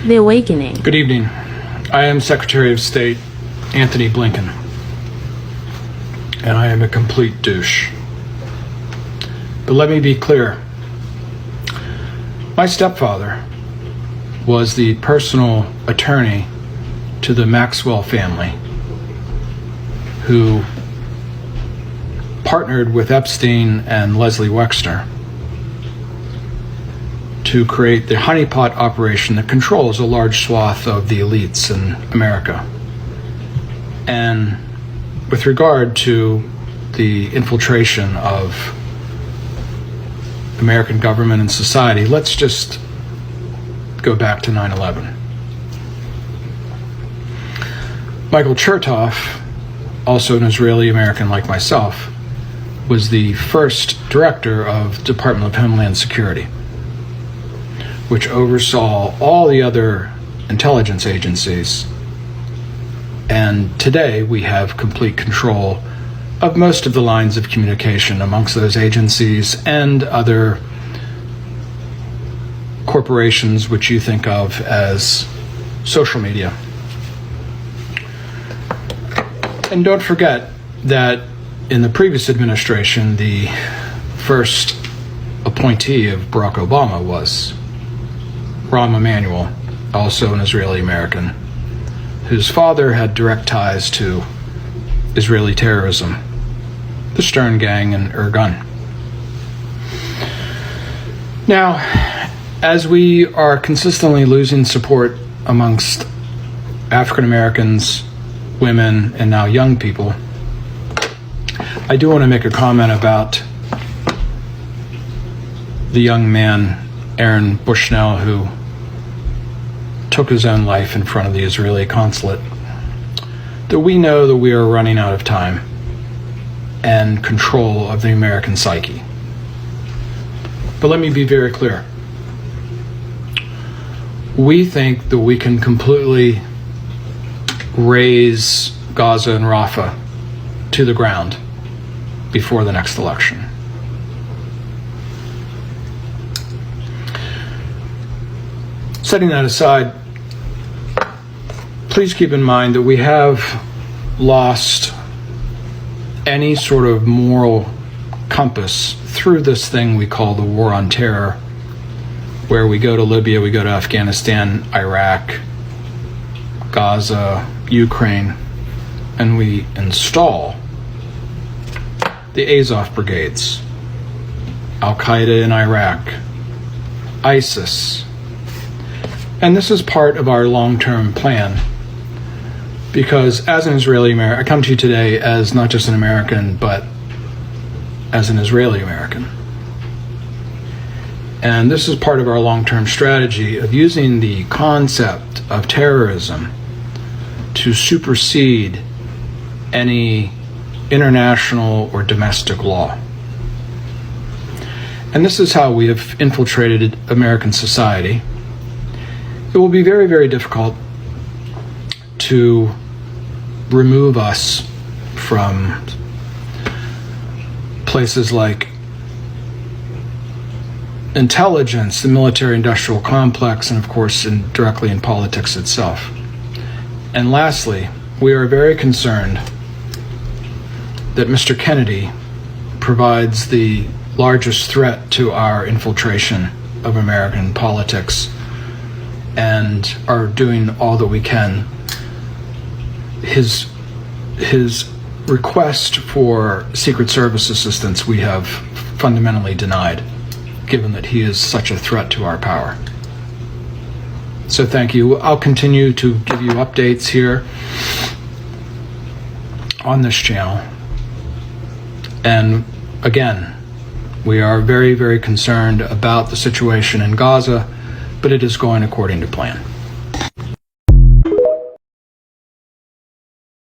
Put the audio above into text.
The Awakening. Good evening. I am Secretary of State Antony Blinken, and I am a complete douche. But let me be clear. My stepfather was the personal attorney to the Maxwell family, who partnered with Epstein and Leslie Wexner to create the honeypot operation that controls a large swath of the elites in America. And with regard to the infiltration of American government and society, let's just go back to 9/11. Michael Chertoff, also an Israeli American like myself, was the first director of Department of Homeland Security, which oversaw all the other intelligence agencies. And today we have complete control of most of the lines of communication amongst those agencies and other corporations which you think of as social media. And don't forget that in the previous administration, the first appointee of Barack Obama was Rahm Emanuel, also an Israeli American, whose father had direct ties to Israeli terrorism, the Stern Gang and Irgun. Now, as we are consistently losing support amongst African Americans, women, and now young people, I do want to make a comment about the young man, Aaron Bushnell, who took his own life in front of the Israeli consulate, that we know that we are running out of time and control of the American psyche. But let me be very clear. We think that we can completely raze Gaza and Rafah to the ground before the next election. Setting that aside, please keep in mind that we have lost any sort of moral compass through this thing we call the war on terror, where we go to Libya, we go to Afghanistan, Iraq, Gaza, Ukraine, and we install the Azov brigades, Al-Qaeda in Iraq, ISIS. And this is part of our long-term plan, because as an Israeli American, I come to you today as not just an American, but as an Israeli American. And this is part of our long-term strategy of using the concept of terrorism to supersede any international or domestic law. And this is how we have infiltrated American society. It will be very, very difficult to remove us from places like intelligence, the military-industrial complex, and of course directly in politics itself. And lastly, we are very concerned that Mr. Kennedy provides the largest threat to our infiltration of American politics and are doing all that we can. His request for Secret Service assistance we have fundamentally denied, given that he is such a threat to our power. So thank you. I'll continue to give you updates here on this channel. And again, we are very, very concerned about the situation in Gaza, but it is going according to plan.